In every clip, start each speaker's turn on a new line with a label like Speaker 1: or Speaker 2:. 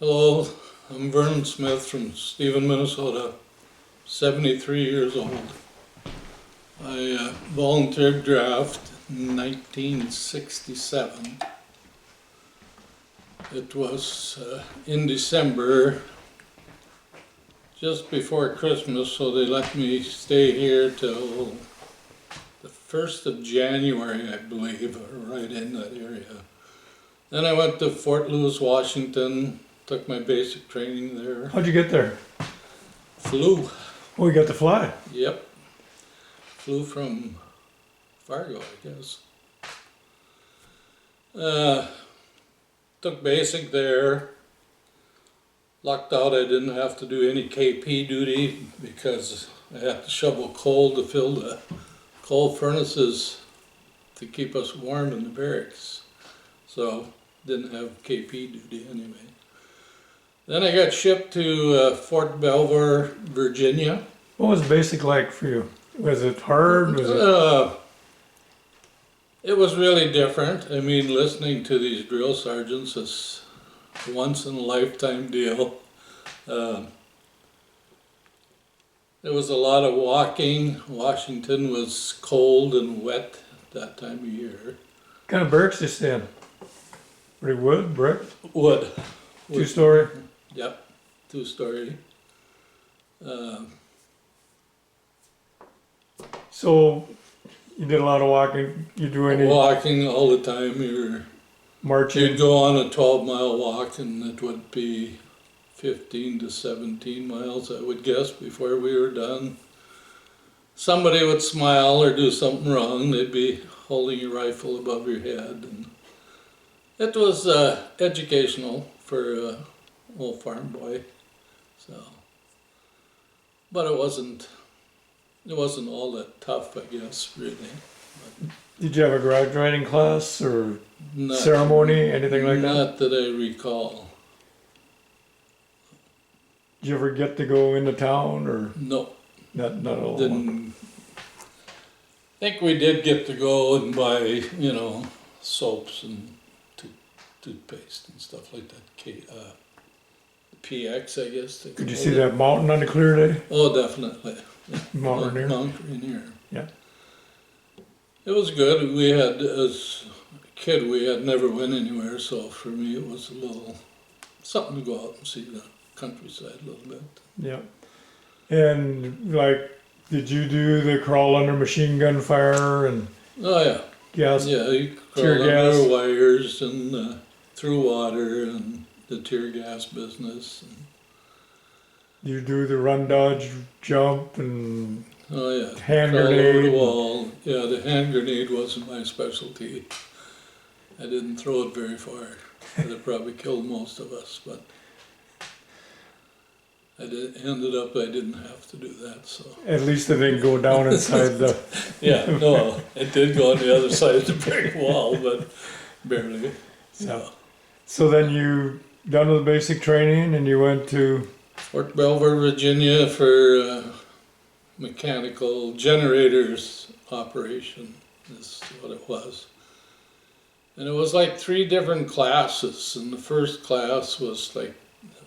Speaker 1: Hello, I'm Vernon Smith from Stephen, Minnesota, 73 years old. I volunteered draft in 1967. It was in December, just before Christmas, so they let me stay here till the 1st of January, I believe, or right in that area. Then I went to Fort Lewis, Washington, took my basic training there.
Speaker 2: How'd you get there?
Speaker 1: Flew.
Speaker 2: Oh, you got to fly.
Speaker 1: Yep. Flew from Fargo, I guess. Took basic there. Lucked out I didn't have to do any KP duty because I had to shovel coal to fill the coal furnaces to keep us warm in the barracks. So didn't have KP duty anyway. Then I got shipped to Fort Belvoir, Virginia.
Speaker 2: What was basic like for you? Was it hard? Was
Speaker 1: It was really different. I mean, listening to these drill sergeants is a once-in-a-lifetime deal. There was a lot of walking. Washington was cold and wet that time of year.
Speaker 2: What kind of barracks you stay in? Pretty wood, brick?
Speaker 1: Wood.
Speaker 2: 2-story?
Speaker 1: Yep, 2-story.
Speaker 2: So you did a lot of walking. You do any
Speaker 1: Walking all the time. You'd
Speaker 2: marching?
Speaker 1: go on a 12-mile walk and it would be 15 to 17 miles, I would guess, before we were done. Somebody would smile or do something wrong. They'd be holding your rifle above your head. And it was educational for a old farm boy. So, but it wasn't all that tough, I guess, really.
Speaker 2: Did you have a graduating class or
Speaker 1: Not,
Speaker 2: ceremony, anything like that?
Speaker 1: Not that I recall.
Speaker 2: Did you ever get to go into town or
Speaker 1: No.
Speaker 2: not at all?
Speaker 1: Didn't think we did get to go and buy, soaps and toothpaste and stuff like that. PX, I guess.
Speaker 2: Could you see that mountain on a clear day?
Speaker 1: Oh, definitely. Yeah.
Speaker 2: Mount Rainier?
Speaker 1: Mount Rainier.
Speaker 2: Yeah.
Speaker 1: It was good. We had, as a kid, we had never went anywhere, so for me it was a little something to go out and see the countryside a little bit.
Speaker 2: Yeah. And like, did you do the crawl under machine gun fire and
Speaker 1: Oh yeah.
Speaker 2: gas?
Speaker 1: Yeah, you
Speaker 2: Tear
Speaker 1: crawl
Speaker 2: gas.
Speaker 1: under wires and through water and the tear gas business. And,
Speaker 2: You do the run, dodge, jump, and
Speaker 1: oh yeah.
Speaker 2: hand
Speaker 1: Crawl over
Speaker 2: grenade.
Speaker 1: the wall. Yeah, the hand grenade wasn't my specialty. I didn't throw it very far. It probably killed most of us, but ended up I didn't have to do that. So
Speaker 2: At least it didn't go down inside the.
Speaker 1: yeah, no, it did go on the other side of the brick wall, but barely. So.
Speaker 2: Yeah. So then you done with basic training and you went to.
Speaker 1: Fort Belvoir, Virginia for mechanical generators operation is what it was. And it was like 3 different classes, and the first class was like,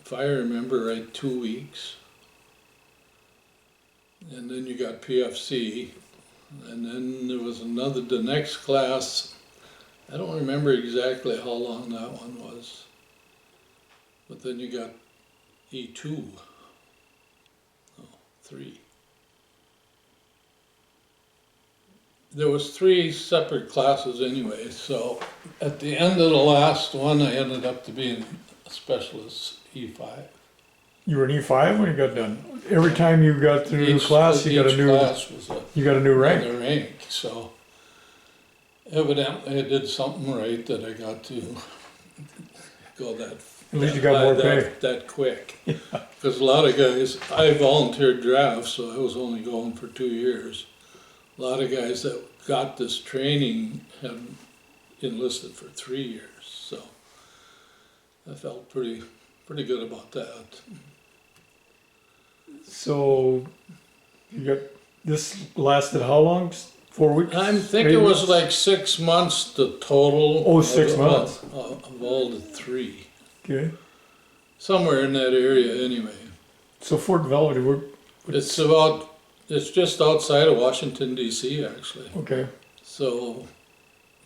Speaker 1: if I remember right, 2 weeks. And then you got PFC, and then there was the next class, I don't remember exactly how long that one was, but then you got E2, 3. There was 3 separate classes anyway, so at the end of the last one I ended up to being a specialist E5.
Speaker 2: You were an E5 when you got done. Every time you got through the class, you got a new.
Speaker 1: Class was
Speaker 2: You got a new rank.
Speaker 1: another rank, so evidently I did something right that I got to go that.
Speaker 2: At least you got more pay.
Speaker 1: That quick. Because a lot of guys, I volunteered draft, so I was only going for 2 years. A lot of guys that got this training had enlisted for 3 years, so I felt pretty good about that.
Speaker 2: So you got this lasted how long? 4 weeks?
Speaker 1: I think
Speaker 2: 8
Speaker 1: it was
Speaker 2: weeks?
Speaker 1: like 6 months the total.
Speaker 2: Oh, 6 months.
Speaker 1: Of all the 3.
Speaker 2: Okay.
Speaker 1: somewhere in that area anyway.
Speaker 2: So Fort Valley,
Speaker 1: It's just outside of Washington DC actually.
Speaker 2: okay.
Speaker 1: So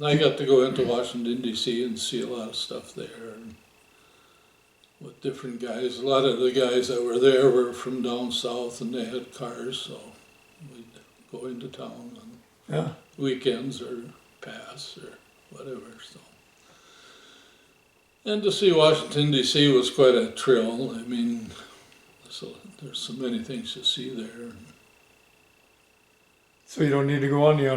Speaker 1: I got to go into Washington DC and see a lot of stuff there and with different guys. A lot of the guys that were there were from down south and they had cars, so we'd go into town on
Speaker 2: Yeah.
Speaker 1: weekends or pass or whatever. So, and to see Washington DC was quite a thrill. I mean, there's so many things to see there.
Speaker 2: So you don't need to go on the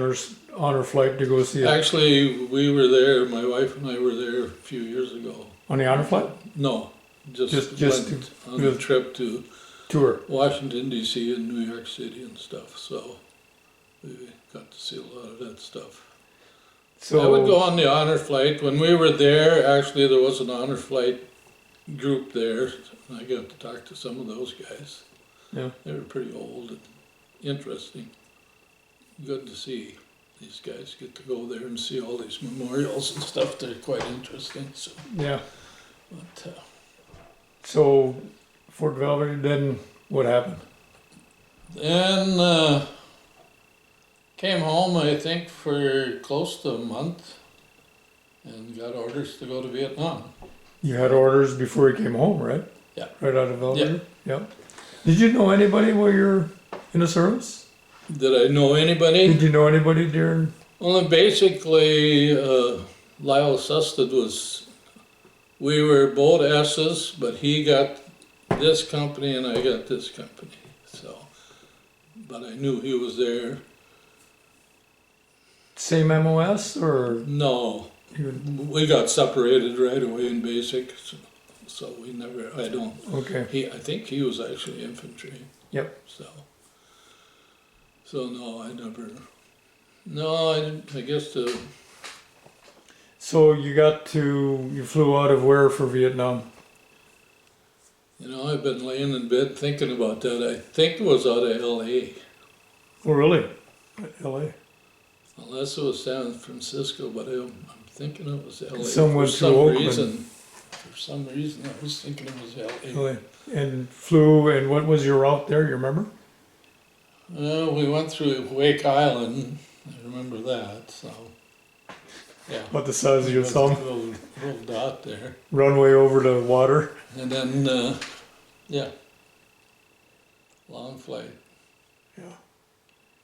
Speaker 2: honor flight to go see it?
Speaker 1: Actually, we were there, my wife and I were there a few years ago.
Speaker 2: On the honor flight?
Speaker 1: No, just went on a trip to
Speaker 2: tour.
Speaker 1: Washington DC and New York City and stuff, so we got to see a lot of that stuff.
Speaker 2: So
Speaker 1: I would go on the honor flight. When we were there, actually there was an honor flight group there, and I got to talk to some of those guys.
Speaker 2: Yeah.
Speaker 1: They were pretty old and interesting. Good to see these guys get to go there and see all these memorials and stuff. They're quite interesting. So,
Speaker 2: yeah.
Speaker 1: but,
Speaker 2: So Fort Valley, then what happened?
Speaker 1: then came home, I think, for close to a month, and got orders to go to Vietnam.
Speaker 2: You had orders before you came home, right?
Speaker 1: Yeah.
Speaker 2: Right out of Valley? Yeah. Did you know anybody while you're in the service?
Speaker 1: Did I know anybody?
Speaker 2: Did you know anybody during?
Speaker 1: Well, basically, Lyle Susted we were both S's, but he got this company and I got this company. So, but I knew he was there.
Speaker 2: Same MOS or?
Speaker 1: No, we got separated right away in basic, so we never,
Speaker 2: Okay.
Speaker 1: I think he was actually infantry.
Speaker 2: Yep.
Speaker 1: So no, I didn't, I guess
Speaker 2: So you flew out of where for Vietnam?
Speaker 1: I've been laying in bed thinking about that. I think it was out of LA.
Speaker 2: Oh, really? LA?
Speaker 1: Unless it was San Francisco, but I'm thinking it was LA.
Speaker 2: Someone
Speaker 1: for some reason, I was thinking it was LA.
Speaker 2: LA. And flew, and what was your route there, you remember?
Speaker 1: We went through Wake Island. I remember that, so. Yeah.
Speaker 2: About the size of your thumb?
Speaker 1: Little dot there.
Speaker 2: Runway over the water?
Speaker 1: And then, long flight.
Speaker 2: Yeah.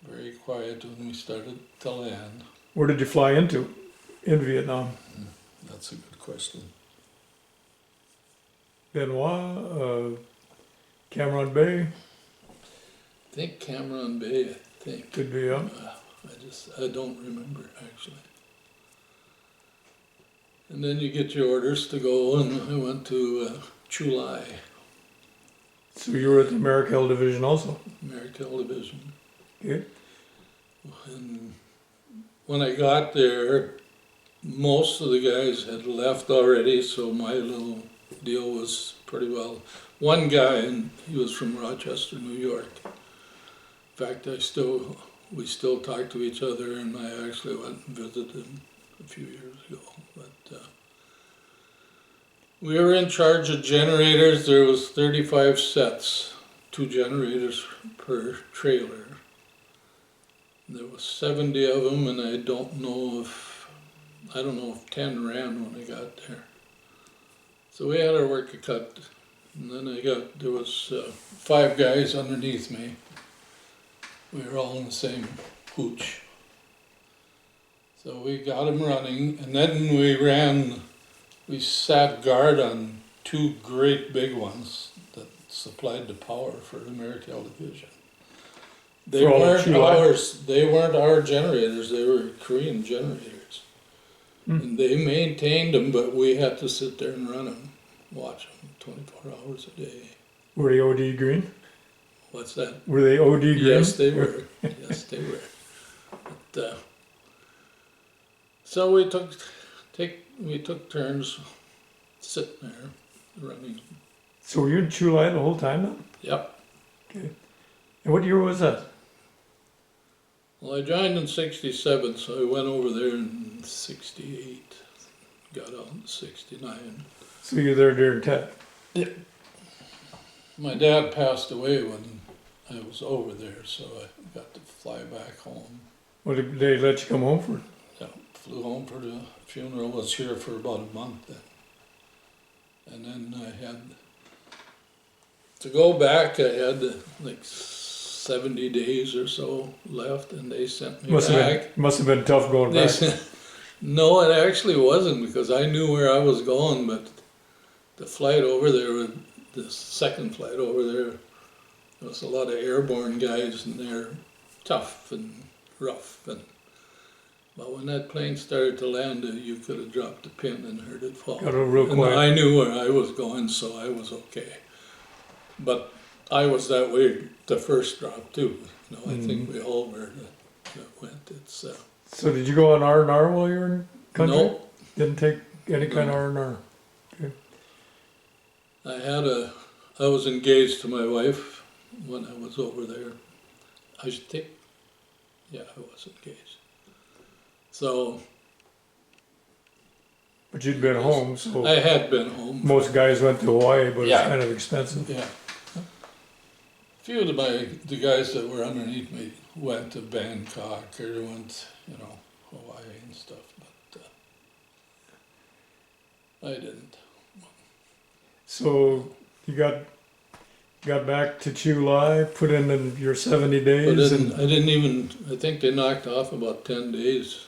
Speaker 1: Very quiet when we started to land.
Speaker 2: Where did you fly into in Vietnam?
Speaker 1: That's a good question.
Speaker 2: Benoit, Cameron Bay?
Speaker 1: I think Cameron Bay,
Speaker 2: Could be, yeah.
Speaker 1: I don't remember actually. And then you get your orders to go, and I went to Chu Lai,
Speaker 2: So you were at the Americal Division also?
Speaker 1: Americal Division.
Speaker 2: Okay.
Speaker 1: And when I got there, most of the guys had left already, so my little deal was pretty well. One guy, and he was from Rochester, New York. In fact, we still talk to each other, and I actually went and visited him a few years ago. But we were in charge of generators. There was 35 sets, 2 generators per trailer. There was 70 of them, and I don't know if 10 ran when I got there. So we had our work cut, and then there was 5 guys underneath me. We were all in the same hooch. So we got them running, and then we sat guard on 2 great big ones that supplied the power for the Americal Division. They weren't our generators, they were Korean generators. And they maintained them, but we had to sit there and run them, watch them 24 hours a day.
Speaker 2: Were they OD green?
Speaker 1: What's that?
Speaker 2: Were they OD green?
Speaker 1: Yes, they were. Yes, they were. But, so we took turns sitting there running.
Speaker 2: So were you in Chu Lai the whole time then?
Speaker 1: Yep.
Speaker 2: Okay. And what year was that?
Speaker 1: Well, I joined in '67, so I went over there in '68. Got out in '69.
Speaker 2: So you were there during Tet?
Speaker 1: My dad passed away when I was over there, so I got to fly back home.
Speaker 2: What did they let you come home for?
Speaker 1: Yeah, flew home for the funeral, was here for about a month then. And then I had to go back, I had like 70 days or so left, and they sent me back.
Speaker 2: Must have been tough going
Speaker 1: They
Speaker 2: back.
Speaker 1: sent, no, it actually wasn't, because I knew where I was going, but the flight over there, the second flight over there, there was a lot of airborne guys, and they're tough and rough. But when that plane started to land, you could have dropped a pin and heard it fall.
Speaker 2: Got a real
Speaker 1: And
Speaker 2: quiet.
Speaker 1: I knew where I was going, so I was okay. But I was that way the first drop too. You know, I think we all were that went. It's
Speaker 2: So did you go on R&R while you were in country?
Speaker 1: no.
Speaker 2: Didn't take any kind of R&R.
Speaker 1: I was engaged to my wife when I was over there. I think, yeah, I was engaged. So
Speaker 2: But you'd been home, so
Speaker 1: I had been home.
Speaker 2: most guys went to Hawaii, but
Speaker 1: Yeah.
Speaker 2: it's kind of expensive.
Speaker 1: Yeah. A few of the guys that were underneath me went to Bangkok or went, Hawaii and stuff, but I didn't.
Speaker 2: So you got back to July, put in your 70 days, and
Speaker 1: I think they knocked off about 10 days,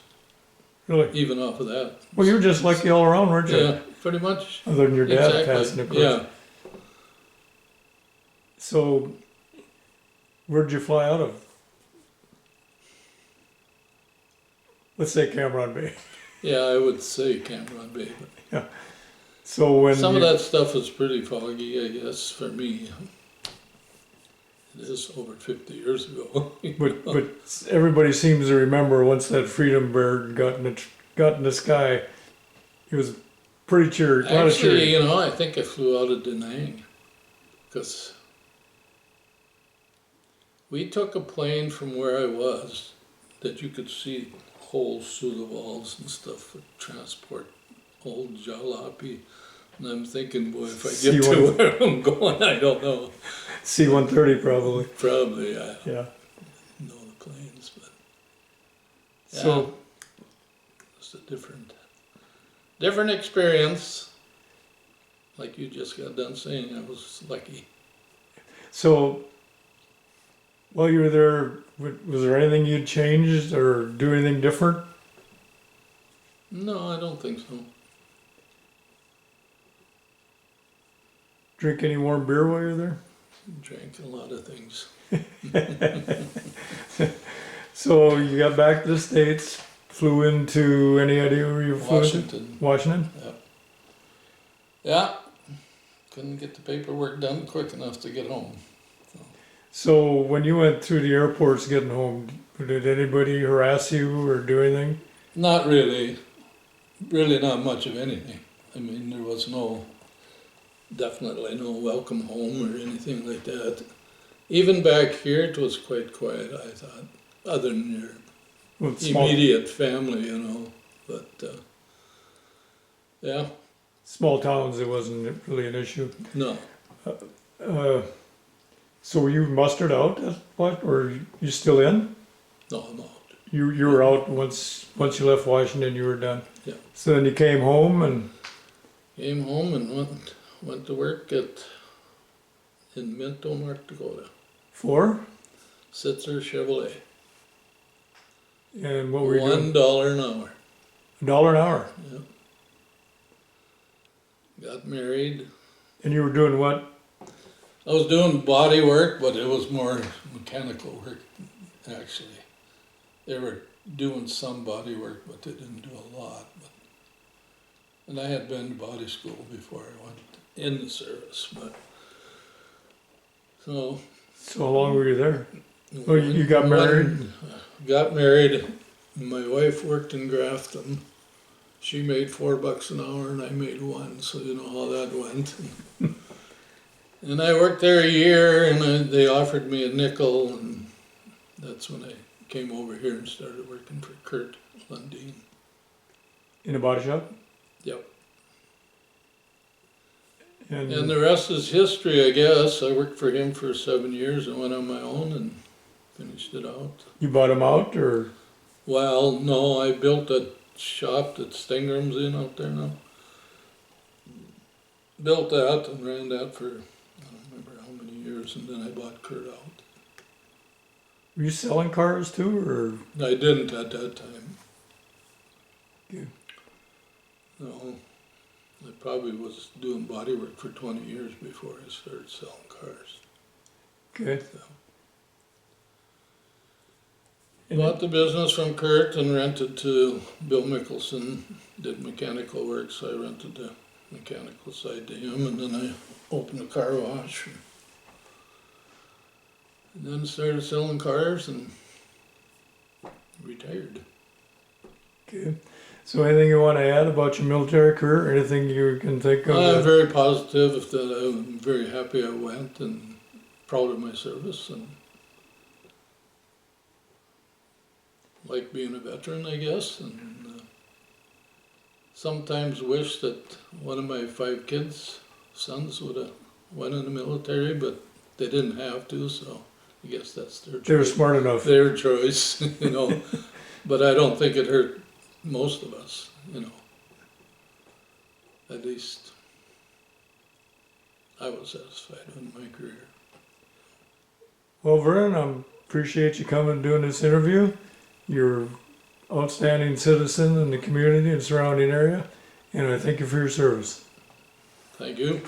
Speaker 2: really,
Speaker 1: even off of that.
Speaker 2: well, you were just lucky all around, weren't you?
Speaker 1: Yeah, pretty much.
Speaker 2: Other than your dad
Speaker 1: Exactly.
Speaker 2: passing, of course.
Speaker 1: Yeah.
Speaker 2: So, where'd you fly out of? Let's say Cameron Bay.
Speaker 1: Yeah, I would say Cameron Bay. But
Speaker 2: So when
Speaker 1: some of that stuff is pretty foggy, I guess, for me. It is over 50 years ago.
Speaker 2: but everybody seems to remember once that Freedom Bird got in the sky, it was pretty cheery. A lot of
Speaker 1: Actually,
Speaker 2: cheering.
Speaker 1: I think I flew out of Da Nang, because we took a plane from where I was that you could see holes through the walls and stuff for transport old jalopy. And I'm thinking, boy, if I get to
Speaker 2: C-1
Speaker 1: where I'm going, I don't know.
Speaker 2: C-130 probably.
Speaker 1: Probably, I don't
Speaker 2: Yeah.
Speaker 1: know the planes, but
Speaker 2: So
Speaker 1: it's a different experience. Like you just got done saying, I was lucky.
Speaker 2: So while you were there, was there anything you'd changed or do anything different?
Speaker 1: No, I don't think so.
Speaker 2: Drink any warm beer while you were there?
Speaker 1: Drank a lot of things.
Speaker 2: So you got back to the States, flew into, any idea where you flew into?
Speaker 1: Washington.
Speaker 2: Washington?
Speaker 1: Yeah. Couldn't get the paperwork done quick enough to get home.
Speaker 2: So when you went through the airports getting home, did anybody harass you or do anything?
Speaker 1: Not really. Really not much of anything. I mean, there was definitely no welcome home or anything like that. Even back here, it was quite quiet, I thought, other than your
Speaker 2: Well, small,
Speaker 1: immediate family, But, yeah,
Speaker 2: small towns, it wasn't really an issue.
Speaker 1: no.
Speaker 2: So were you mustered out at what, or you still in?
Speaker 1: No, no.
Speaker 2: You were out once you left Washington, you were done.
Speaker 1: Yeah.
Speaker 2: So then you came home and
Speaker 1: Came home and went to work in Minto, North Dakota.
Speaker 2: for?
Speaker 1: Sitzer Chevrolet.
Speaker 2: And what were you doing?
Speaker 1: $1 an hour.
Speaker 2: $1 an hour.
Speaker 1: Yeah. Got married.
Speaker 2: And you were doing what?
Speaker 1: I was doing body work, but it was more mechanical work, actually. They were doing some body work, but they didn't do a lot. And I had been to body school before I went in the service, but so
Speaker 2: how long were you there? Oh, you got married?
Speaker 1: Got married. My wife worked in Grafton. She made $4 an hour and I made $1, so you know how that went. And I worked there a year, and they offered me a nickel, and that's when I came over here and started working for Kurt Lundeen.
Speaker 2: In a body shop?
Speaker 1: Yep. And the rest is history, I guess. I worked for him for 7 years and went on my own and finished it out.
Speaker 2: you bought him out, or?
Speaker 1: Well, no, I built that shop that Stingram's in out there now. Built that and ran that for, I don't remember how many years, and then I bought Kurt out.
Speaker 2: Were you selling cars too, or?
Speaker 1: I didn't at that time.
Speaker 2: Okay.
Speaker 1: No, I probably was doing body work for 20 years before I started selling cars.
Speaker 2: Okay.
Speaker 1: So.
Speaker 2: And
Speaker 1: Bought the business from Kurt and rented to Bill Mickelson, did mechanical work, so I rented the mechanical side to him, and then I opened a car wash. And then started selling cars and retired.
Speaker 2: Okay. So anything you want to add about your military career? Anything you can think of?
Speaker 1: I'm very positive that I'm very happy I went and proud of my service and like being a veteran, I guess, and sometimes wish that one of my 5 sons would have went in the military, but they didn't have to, so I guess that's their choice.
Speaker 2: They were smart enough.
Speaker 1: Their choice, you know, but I don't think it hurt most of us, you know. At least I was satisfied with my career.
Speaker 2: Well, Vernon, I appreciate you coming and doing this interview. You're an outstanding citizen in the community and surrounding area, and I thank you for your service.
Speaker 1: Thank you.